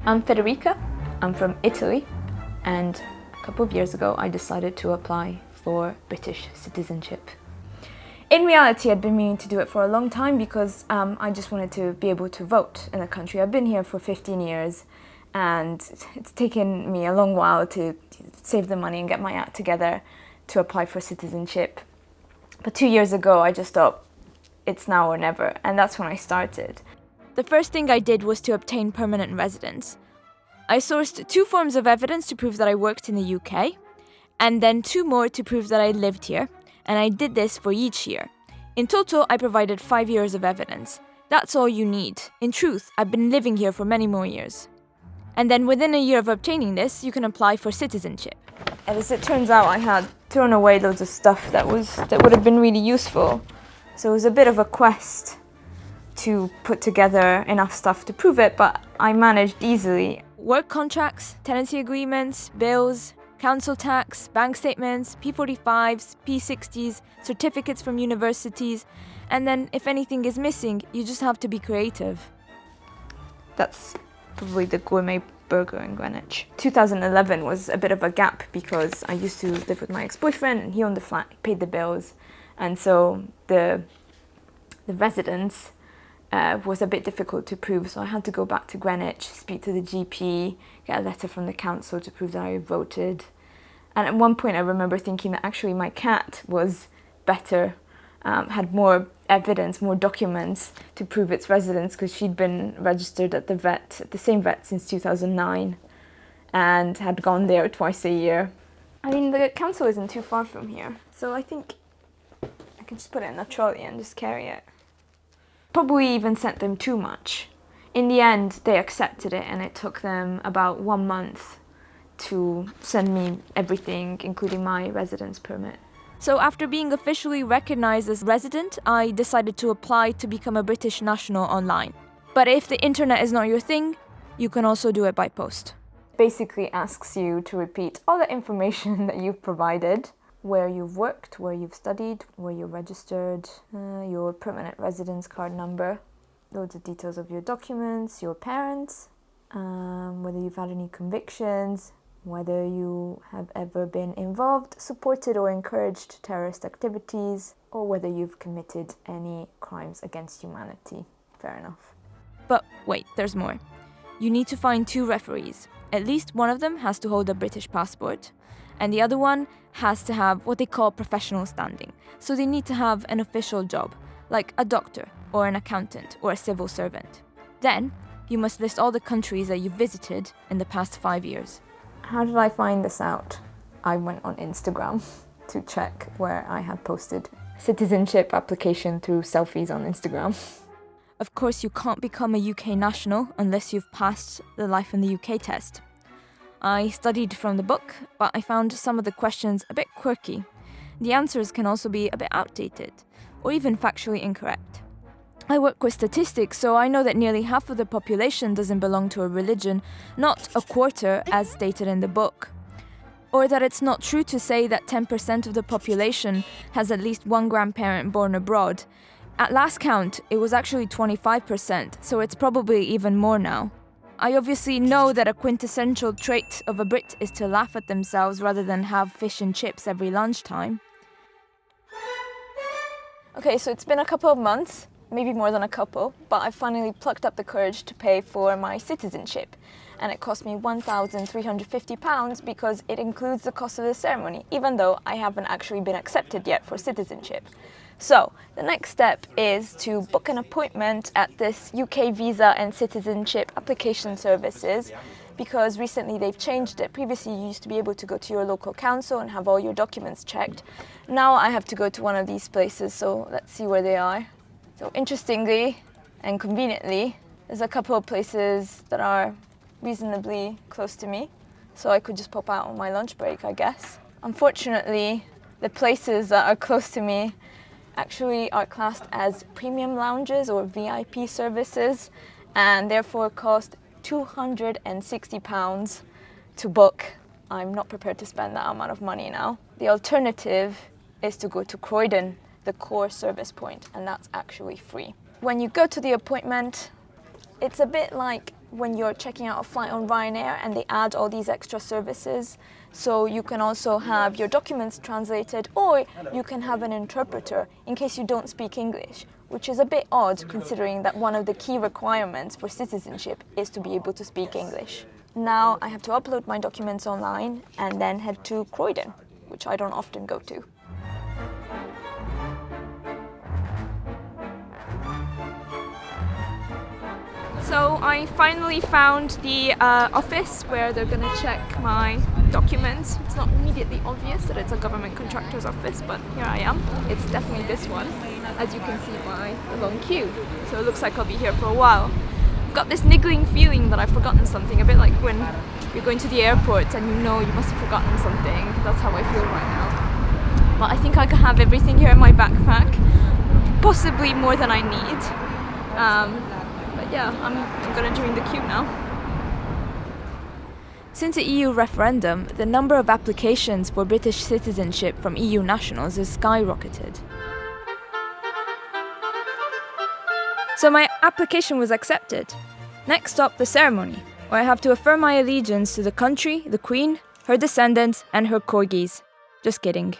I'm Federica, I'm from Italy, and a couple of years ago I decided to apply for British citizenship. In reality, I'd been meaning to do it for a long time because I just wanted to be able to vote in the country. I've been here for 15 years and it's taken me a long while to save the money and get my act together to apply for citizenship. But 2 years ago, I just thought, it's now or never, and that's when I started. The first thing I did was to obtain permanent residence. I sourced 2 forms of evidence to prove that I worked in the UK, and then 2 more to prove that I lived here, and I did this for each year. In total, I provided 5 years of evidence. That's all you need. In truth, I've been living here for many more years. And then within a year of obtaining this, you can apply for citizenship. And as it turns out, I had thrown away loads of stuff that would have been really useful. So it was a bit of a quest to put together enough stuff to prove it, but I managed easily. Work contracts, tenancy agreements, bills, council tax, bank statements, P45s, P60s, certificates from universities, and then if anything is missing, you just have to be creative. That's probably the gourmet burger in Greenwich. 2011 was a bit of a gap because I used to live with my ex-boyfriend and he owned the flat, paid the bills, and so the residence was a bit difficult to prove, so I had to go back to Greenwich, speak to the GP, get a letter from the council to prove that I voted. And at one point I remember thinking that actually my cat was better, had more evidence, more documents to prove its residence because she'd been registered at the same vet since 2009 and had gone there twice a year. I mean, the council isn't too far from here, so I think I can just put it in a trolley and just carry it. Probably even sent them too much. In the end, they accepted it and it took them about 1 month to send me everything, including my residence permit. So after being officially recognized as resident, I decided to apply to become a British national online. But if the internet is not your thing, you can also do it by post. Basically asks you to repeat all the information that you've provided, where you've worked, where you've studied, where you're registered, your permanent residence card number, loads of details of your documents, your parents, whether you've had any convictions, whether you have ever been involved, supported or encouraged terrorist activities, or whether you've committed any crimes against humanity. Fair enough. But wait, there's more. You need to find 2 referees. At least one of them has to hold a British passport, and the other one has to have what they call professional standing. So they need to have an official job, like a doctor or an accountant or a civil servant. Then, you must list all the countries that you've visited in the past 5 years. How did I find this out? I went on Instagram to check where I had posted citizenship application through selfies on Instagram. Of course, you can't become a UK national unless you've passed the Life in the UK test. I studied from the book, but I found some of the questions a bit quirky. The answers can also be a bit outdated, or even factually incorrect. I work with statistics, so I know that nearly half of the population doesn't belong to a religion, not a quarter as stated in the book. Or that it's not true to say that 10% of the population has at least one grandparent born abroad. At last count, it was actually 25%, so it's probably even more now. I obviously know that a quintessential trait of a Brit is to laugh at themselves rather than have fish and chips every lunchtime. Okay, so it's been a couple of months, maybe more than a couple, but I finally plucked up the courage to pay for my citizenship. And it cost me £1,350 because it includes the cost of the ceremony, even though I haven't actually been accepted yet for citizenship. So, the next step is to book an appointment at this UK visa and citizenship application services because recently they've changed it. Previously you used to be able to go to your local council and have all your documents checked. Now I have to go to one of these places, so let's see where they are. So interestingly and conveniently, there's a couple of places that are reasonably close to me, so I could just pop out on my lunch break, I guess. Unfortunately, the places that are close to me actually are classed as premium lounges or VIP services and therefore cost £260 to book. I'm not prepared to spend that amount of money now. The alternative is to go to Croydon, the core service point, and that's actually free. When you go to the appointment, It's a bit like when you're checking out a flight on Ryanair and they add all these extra services. So you can also have your documents translated, or you can have an interpreter in case you don't speak English, which is a bit odd considering that one of the key requirements for citizenship is to be able to speak English. Now I have to upload my documents online and then head to Croydon, which I don't often go to. So I finally found the office where they're going to check my documents. It's not immediately obvious that it's a government contractor's office, but here I am. It's definitely this one, as you can see by the long queue. So it looks like I'll be here for a while. I've got this niggling feeling that I've forgotten something, a bit like when you're going to the airport and you know you must have forgotten something. That's how I feel right now. But I think I can have everything here in my backpack, possibly more than I need. But yeah, I'm gonna join the queue now. Since the EU referendum, the number of applications for British citizenship from EU nationals has skyrocketed. So my application was accepted. Next stop, the ceremony, where I have to affirm my allegiance to the country, the Queen, her descendants, and her corgis. Just kidding.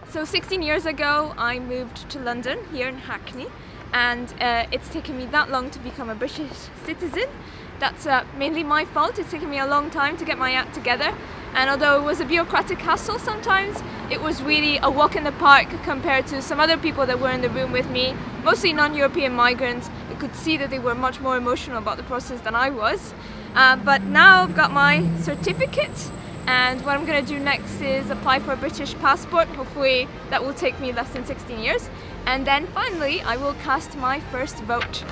So 16 years ago, I moved to London, here in Hackney, and it's taken me that long to become a British citizen. That's mainly my fault. It's taken me a long time to get my act together, and although it was a bureaucratic hassle sometimes, it was really a walk in the park compared to some other people that were in the room with me, mostly non-European migrants. I could see that they were much more emotional about the process than I was. But now I've got my certificate, and what I'm going to do next is apply for a British passport. Hopefully that will take me less than 16 years. And then finally I will cast my first vote.